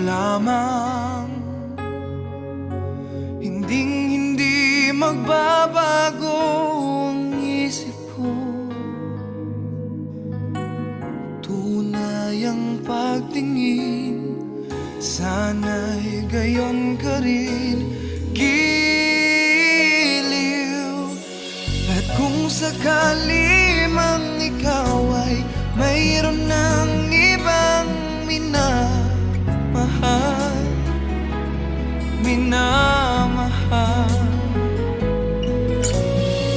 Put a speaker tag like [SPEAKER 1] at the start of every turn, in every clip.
[SPEAKER 1] lamang, hindi magbabago ang isip ko. Tunay ang pagtingin, sana'y gayon ka rin, giliw. At kung sakali mang ikaw ay mayroon ng ibang minamahal,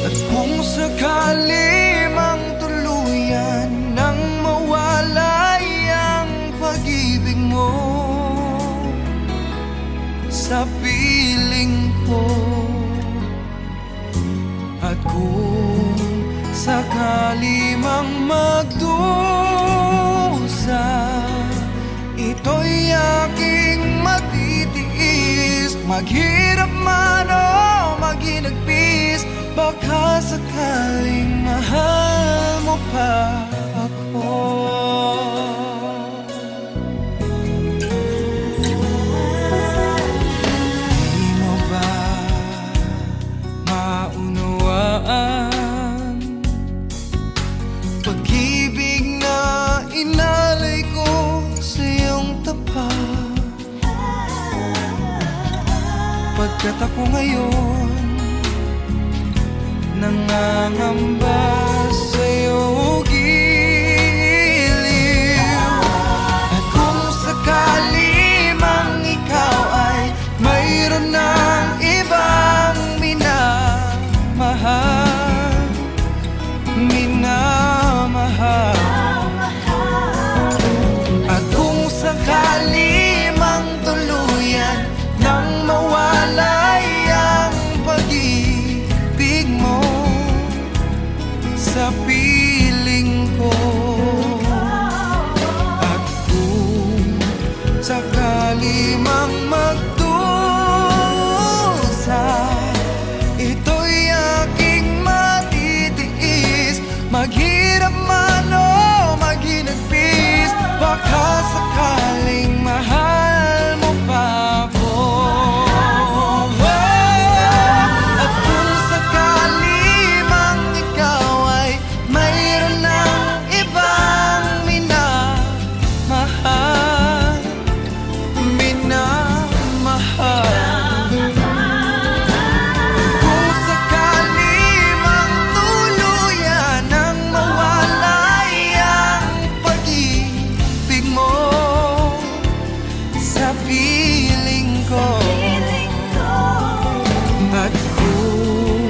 [SPEAKER 1] at kung sakali mang tuluyan nang mawalay ang pag-ibig mo sa piling ko, at kung sakali mang magdusa, ito'y aking matitiis. Maghirap man o maginagpis, baka sakaling mahal mo pa ako. Di mo ba maunawaan pag-ibig na inalay ko sa iyong tapat? Pagkat ako ngayon nangangamba sa iyong giliw. At kung sakali mang ikaw ay mayroon ng ibang minamahal, at kung sakali mang tuluyan nang mawalay ang pag-ibig mo sa piling ko, at kung sakali mang magdusa, ito'y aking matitiis. Maghirap man o maginagpis, baka sakaling mahal mo pa ako. At kung sakali mang ikaw ay mayroon ng ibang minamahal, kung sakali mang tuluyan nang mawalay ang pag-ibig mo sa piling ko, at kung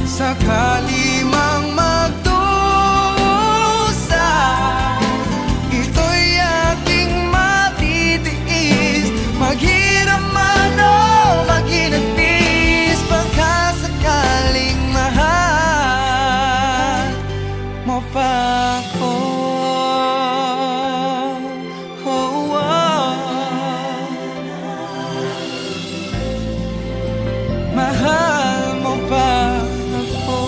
[SPEAKER 1] sakali mang magdusa, ito'y aking matitiis. Maghirap man o maginagpis, baka sakaling mahal mo pa ako. Oh, mahal mo pa ako.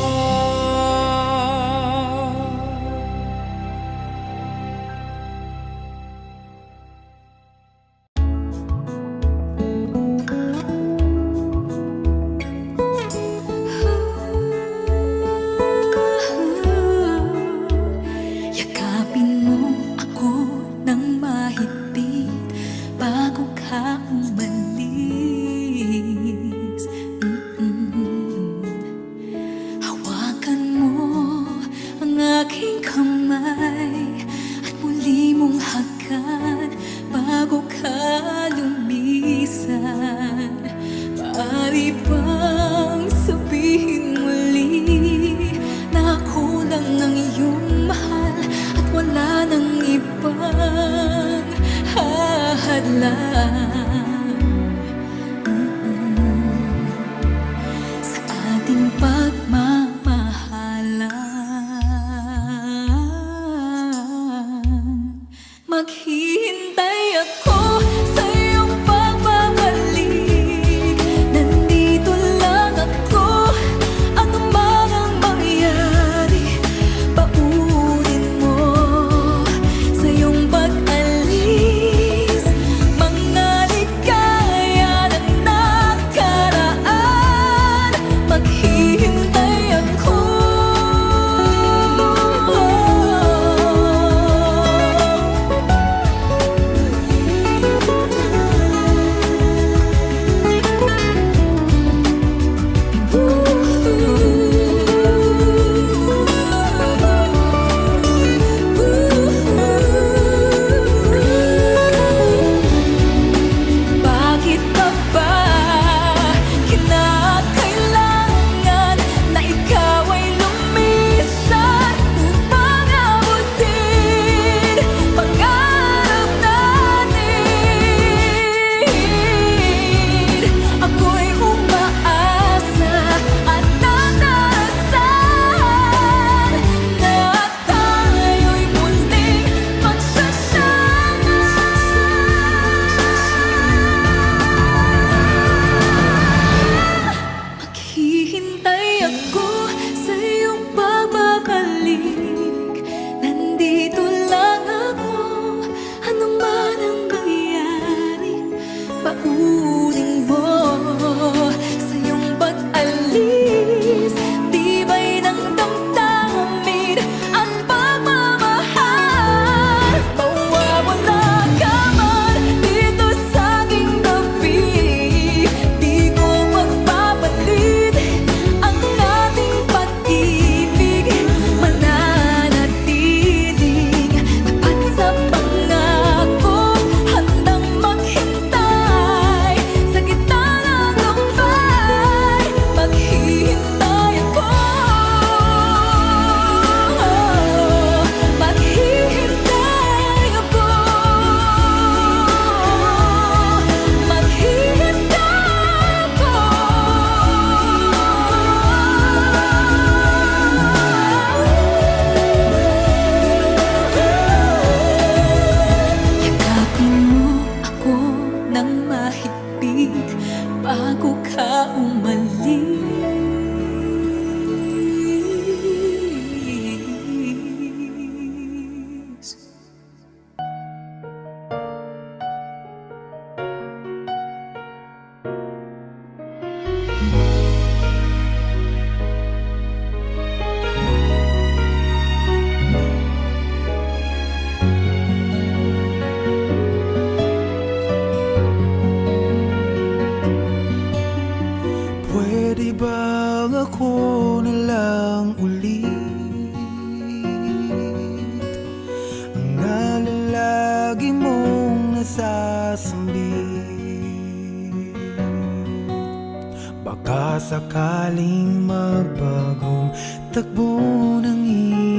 [SPEAKER 1] sakaling magbagong takbo ng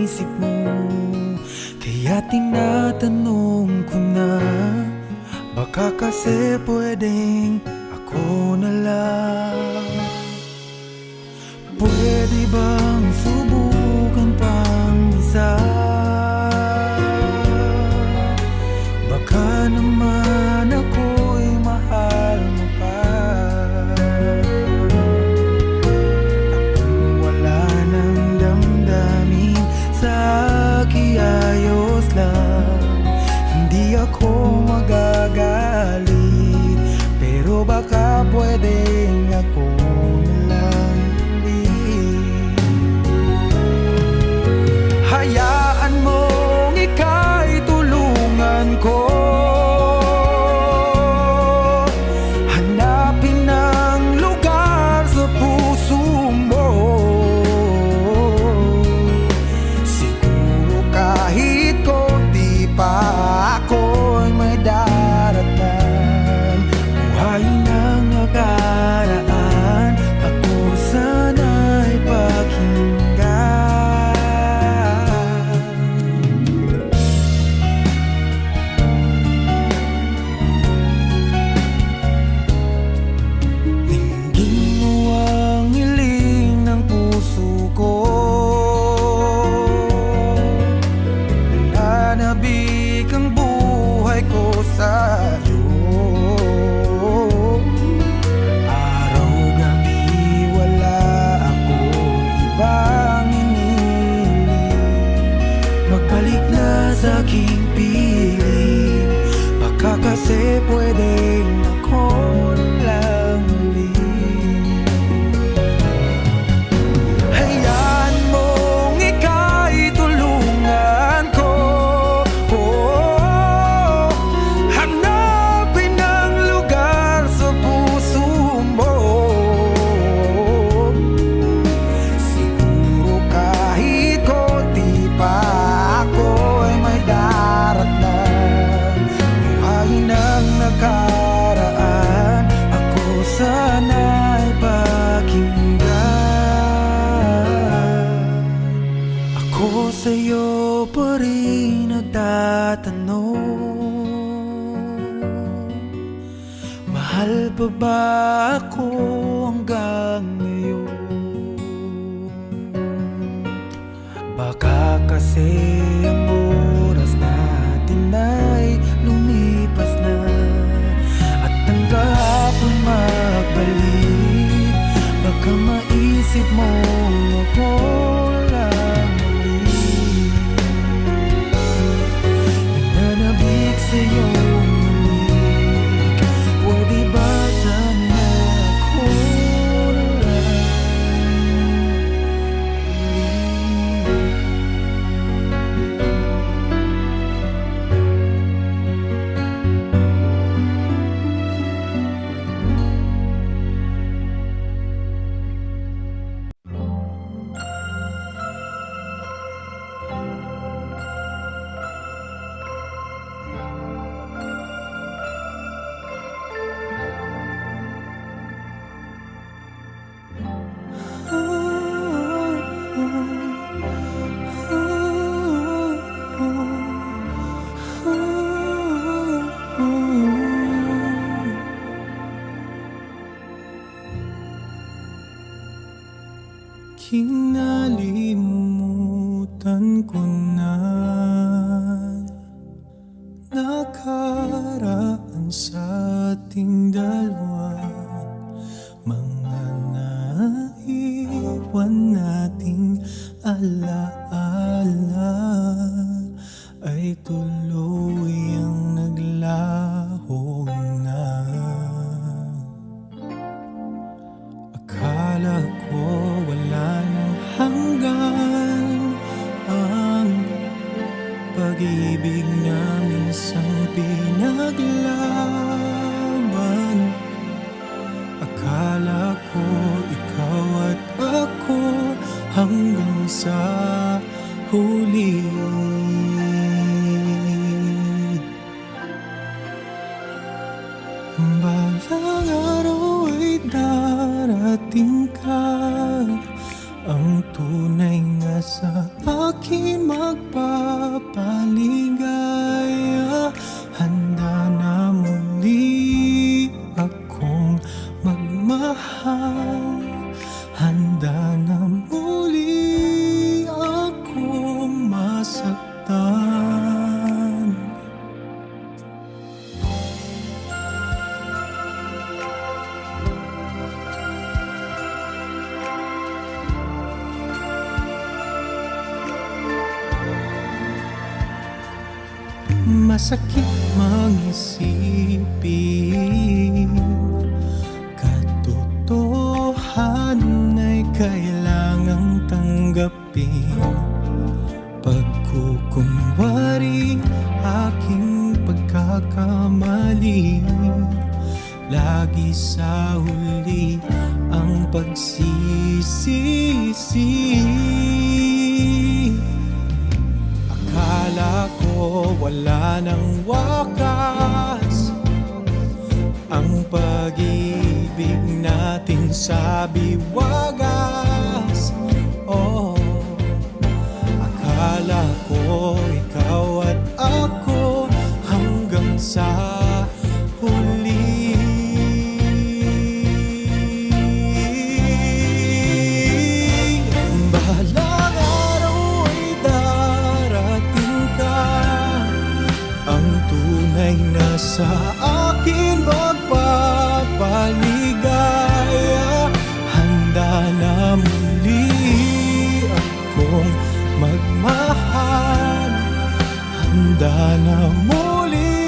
[SPEAKER 1] isip mo, kaya tinatanong ko na, baka kasi pwedeng ako na lang. Pwede bang subukan pang isa? Baka naman ako'y mahal mo pa. At kung wala nang damdamin sa kiayos lang, hindi ako magagalit, pero baka pwedeng ako na lang ulit. Hayaan mong ika'y tulungan ko, hanapin ang lugar sa puso mo. Siguro kahit konti pa ako'y may daratan. Buhayin ang nakaraan, ako sana'y pakinggan. Dinggin mo ang hiling ng puso ko, nananabik ang buhay ko sa'yo. Araw-gabi wala akong ibang iniling, magbalik na sa aking piling, baka kasi pwedeng ako lang ulit. Hayaan mong ika'y tulungan ko, hanapin ang lugar sa puso mo. Siguro kahit konti pa ako'y may daratan. Buhayin ang nakaraan, ako sana'y pakinggan. Ako sa'yo pa rin nagtatanong, mahal pa ba ako hanggang ngayon? Baka kasi ang oras natin ay lumipas na, at ang kahapon magbalik, baka maisip mo ako lang ulit. Nananabik sa'yo ulit, pwede ba sana ako na lang kinalimutan ko na nakaraan sa ating dalawa, mga naiwan nating alaala ay tuluyang naglaho na. Akala ko wala nang hanggan ang pag-ibig na minsang pinaglaban. Akala ko ikaw at ako hanggang sa huli. Balang araw ay darating ka, na sa akin magpapaligaya. Handa na muli akong magmahal. Handa na muli akong masaktan. Masakit mangisipin, katotohanan ay kailangang tanggapin. Pagkukunwari aking pagkakamali, lagi sa huli ang pagsisisi. Akala ko wala nang wakas ang pag-ibig natin sa biwagas. Oh, akala ko ikaw at ako hanggang sa huli. Bahalang araw ay darating ka, ang tunay na sa akin magpapaligaya. Handa na muli akong magmahal. Handa na muli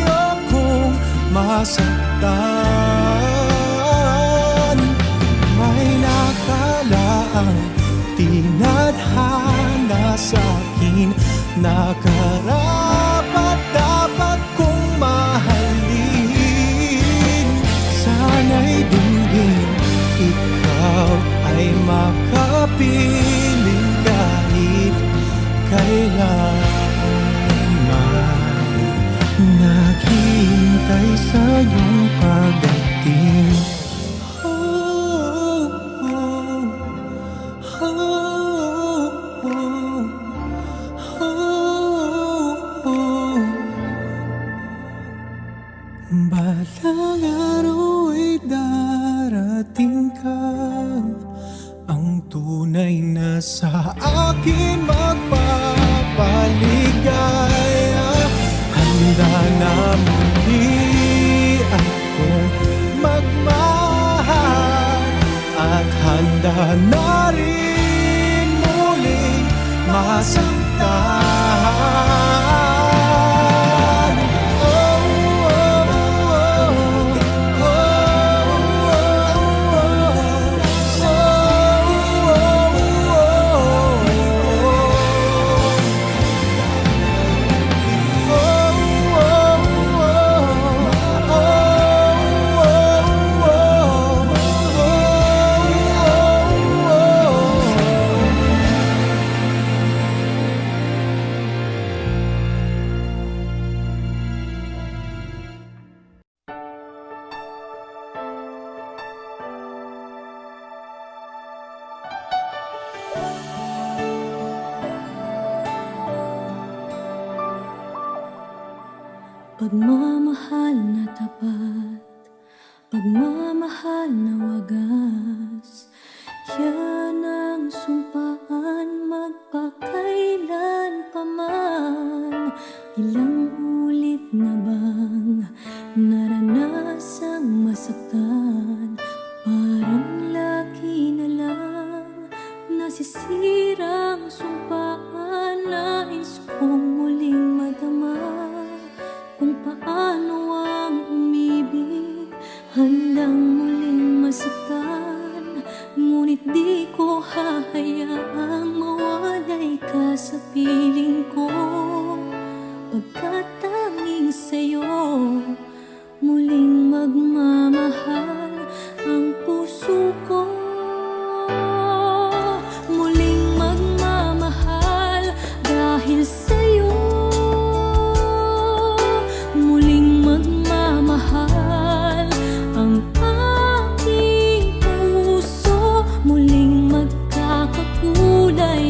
[SPEAKER 1] akong masaktan. May nakalaang tinadhana sa akin na karapat dapat kong mahalin. Sana'y dinggin ikaw ay makapiling kahit kailanman. Naghihintay sa iyong pagdating. Oh, oh, oh, oh, oh, oh. Balang araw ay darating ka, ang tunay na sa akin magpapaligaya. Handa na muli akong magmahal, at handa na rin muli masaktan. Oh, oh, oh,
[SPEAKER 2] Pagmamahal na tapat, pagmamahal na wagas, yan ang sumpaan magpakailan paman. Ilang ulit na bang naranasang masaktan? Parang lagi na lang nasisirang sumpaan. Nais kong muling madama kung paano ang umibig, handang muling masaktan. Ngunit di ko hahayaang mawalay ka sa piling ko, pagkat tanging sa'yo muling magmamahal ang puso ko. Muling magmamahal dahil sa'yo, muling magmamahal ang aking puso. Muling magkakakulay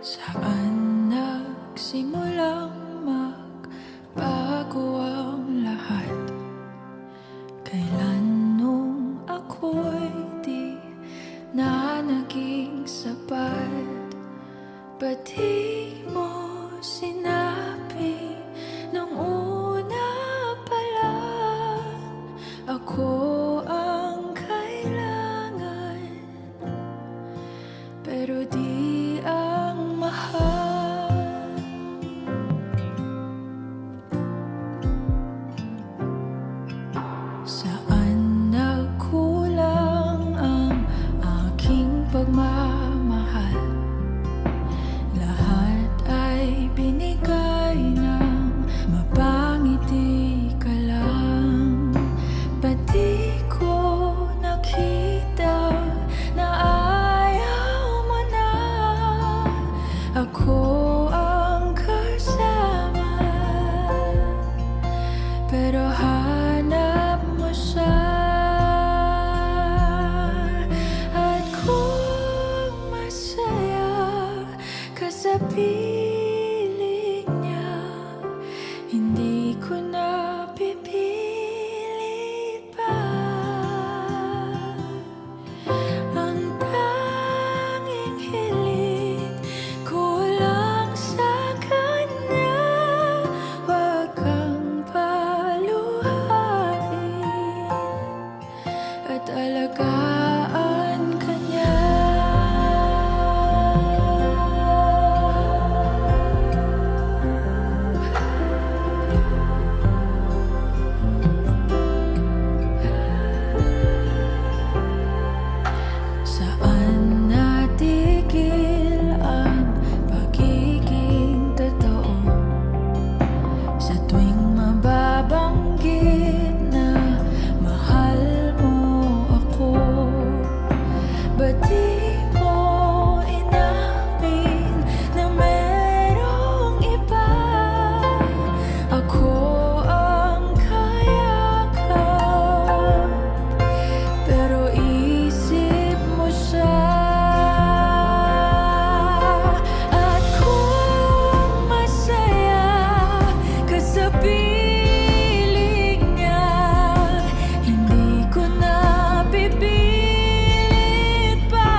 [SPEAKER 3] Saan nagsimulang magbago ang lahat? Kailan nung ako'y di na naging sapat? Ba't di mo sinabi nung una pa lang ako ang kailangan, pero di ang mahal? Saan nagkulang ang aking pagmamahal? Lahat ay binigay ng mapangiti ka lang. Ba't di ko nakita na ayaw mo na ako ang kasama? Pero hanap mo siya, at kung masaya ka sa piling niya, hindi ko na pipilit pa. Ang tanging hiling ko lang sa kanya, wag kang paluhain at alagaan ka niya. Saan natigil ang pagiging totoo? Sa tuwing mababanggit na mahal mo ako, ba't di mo inamin na merong iba? Ako ang kayakap, pero isip mo siya. At kung masaya ka sa piling niya, hindi ko na pipilit pa.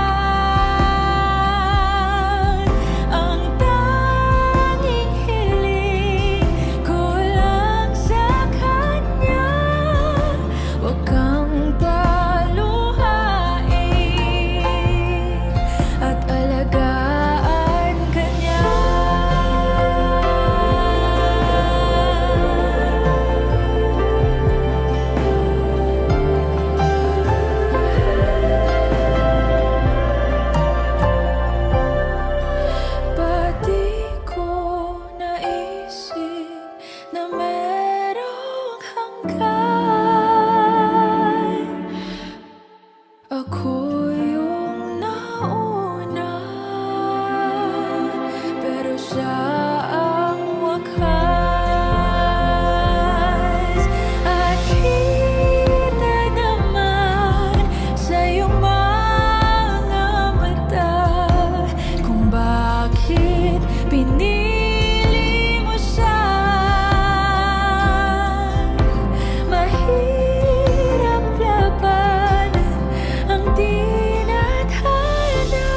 [SPEAKER 3] Ang tanging hiling ko lang sa kanya, wag kang paluhain at alagaan ka niya. Ba't di ko naisip na merong hanggan? Ako yung nauna, pero siya ang wakas. At kita naman sa iyong mga mata kung bakit pinili mo siya. Mahirap labanan ang tinadhana,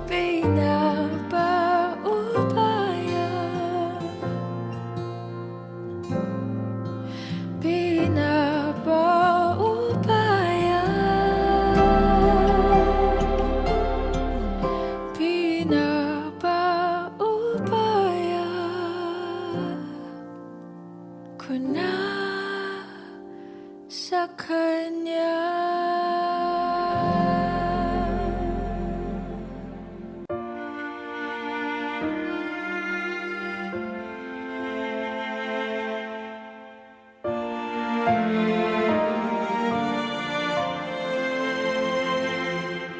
[SPEAKER 3] pinapaubaya, pinapaubaya, pinapaubaya ko na sa kanya.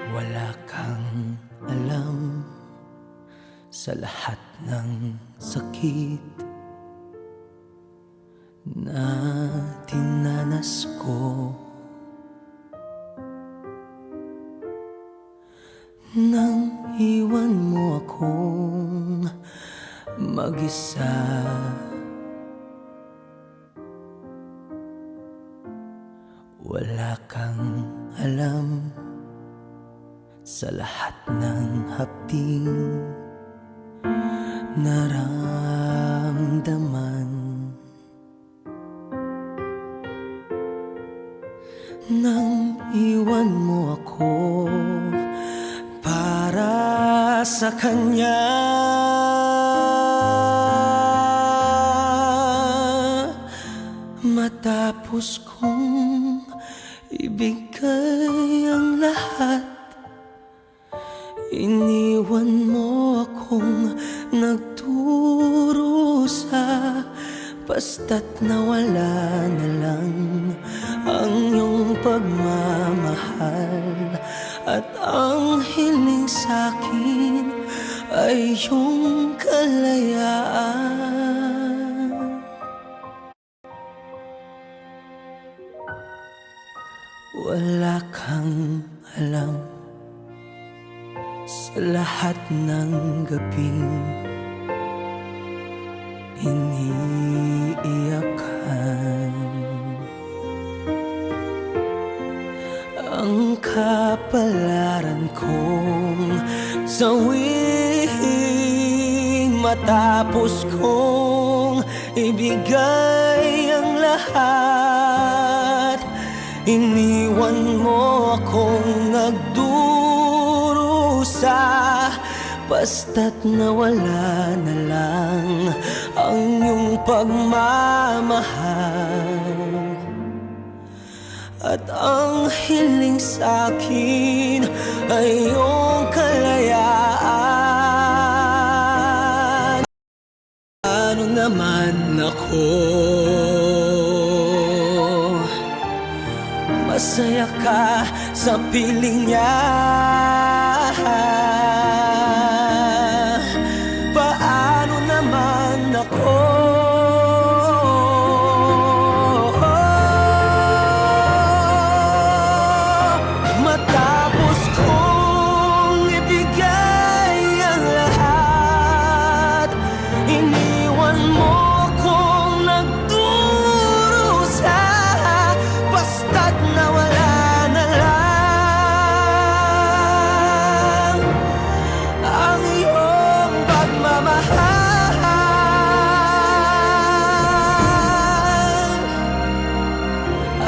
[SPEAKER 1] Wala kang alam sa lahat ng sakit na dinanas ko. nang iwan mo akong mag-isa. Wala kang alam sa lahat ng hapting naramdaman. Nang iwan mo ako para sa kanya, matapos kong ibigay ang lahat, iniwan mo akong nagdurusa. Basta't nawala na lang ang iyong pagmamahal, at ang hiling sa'kin ay iyong kalayaan. Wala kang alam sa lahat ng gabing iniiyakan, ang kapalaran kong sawihin. Matapos kong ibigay ang lahat, iniwan mo akong nagdurusa. Basta't nawala na lang ang iyong pagmamahal, at ang hiling sa'kin ay iyong kalayaan. Ano naman ako? Masaya ka sa piling niya. Paano naman ako? Matapos kong ibigay ang lahat, iniwan mo akong nagdurusa. Basta't nawala na lang ang iyong pagmamahal,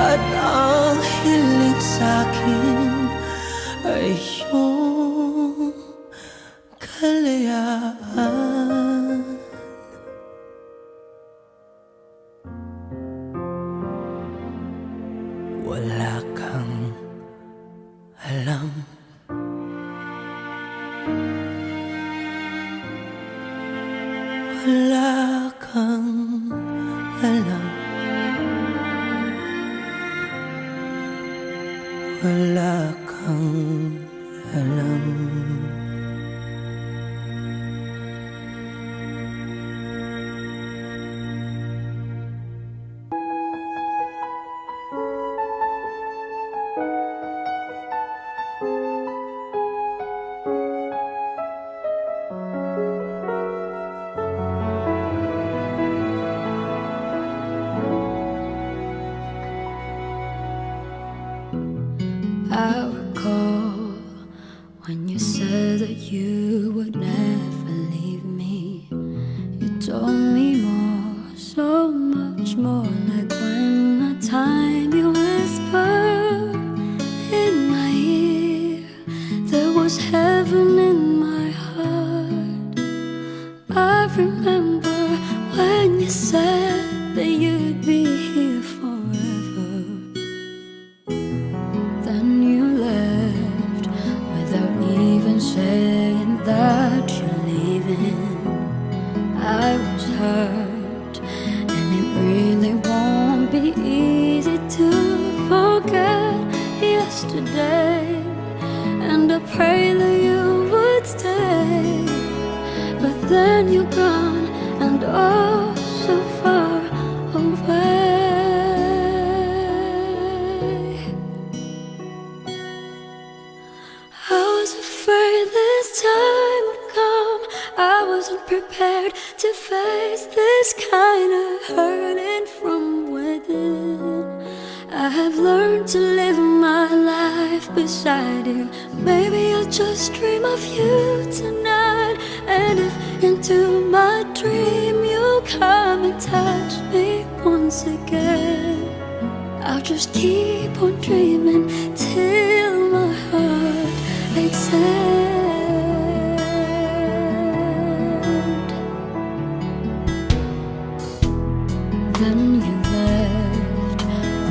[SPEAKER 1] at ang hiling sa'kin ay iyong kalayaan. Wala kang alam wala kang alam, wala kang alam.
[SPEAKER 2] I recall when you said that you would never leave me. You told me more, so much more, like when the time you whispered in my ear, there was heaven in my heart. I remember when you said that you'd be here forever. Then you left without even saying that you're leaving. I was hurt, and it really won't be easy to forget yesterday. And I pray that you would stay, but then you're gone, and oh, so far away. I was afraid wasn't prepared to face this kind of hurting from within. I have learned to live my life beside you. Maybe I'll just dream of you tonight. And if into my dream you'll come and touch me once again, I'll just keep on dreaming till my heart expands. Then you left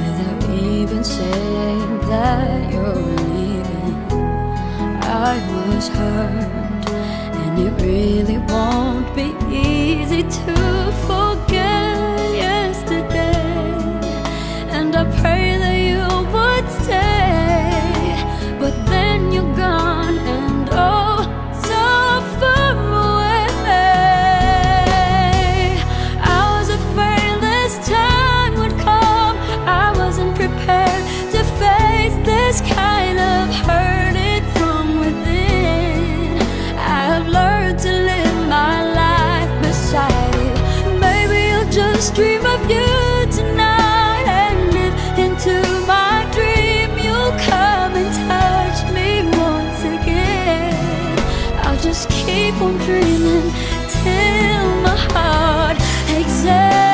[SPEAKER 2] without even saying that you're leaving. I was hurt, and it really won't be easy to forget yesterday. And I pray that you would stay, but then you're gone and oh, so far away. I was afraid this time would come. I wasn't prepared to face this kind of hurting from within. I have learned to live my life beside you. Maybe I'll just dream of you tonight, and if into my dream you'll come and touch me once again, I'll just keep on dreaming till my heart exhales.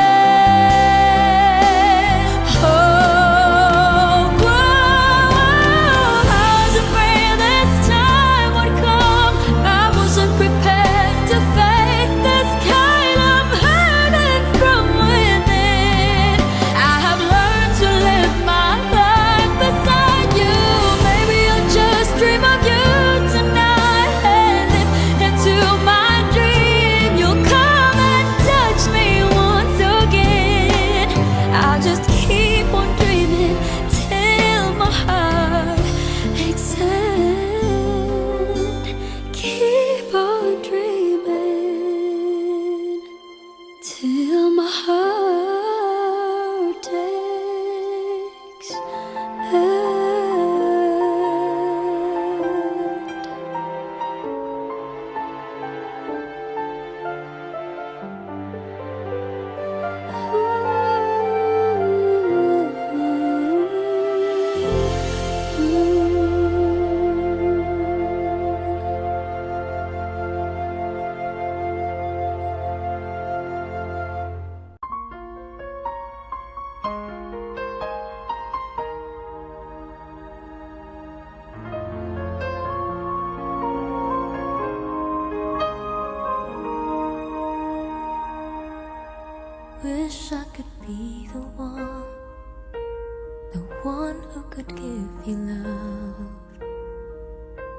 [SPEAKER 2] Till my heart takes
[SPEAKER 3] Wish I could be the one who could give you love,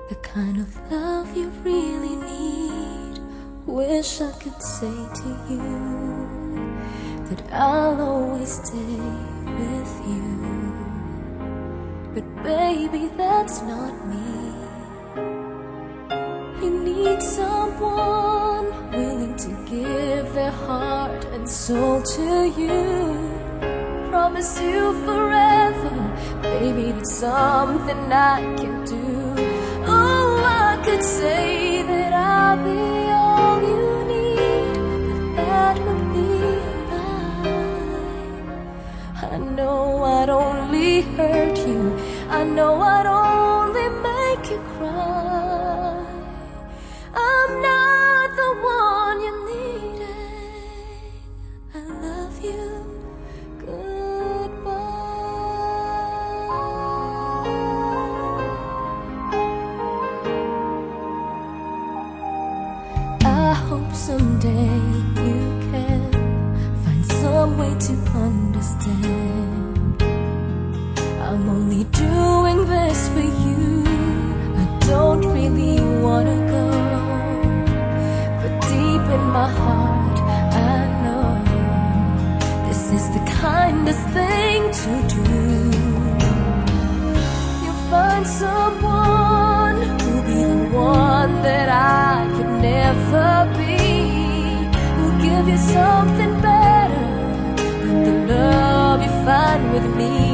[SPEAKER 3] the kind of love you really need. Wish I could say to you that I'll always stay with you, but baby, that's not me. You need someone willing to give their heart and soul to you. Promise you forever, baby, it's something I can do. Oh, I could say that I'll be all you need, but that would be a lie. I know I'd only hurt you, I know I'd only make you cry. I'm not the one you needed. I love you. Goodbye. I hope someday you can find some way to understand. I'm only doing this for you. I don't really wanna go, but deep in my heart I know this is the kindest thing to do. You'll find someone who'll be the one that I could never be, who'll give you something better than the love you find with me.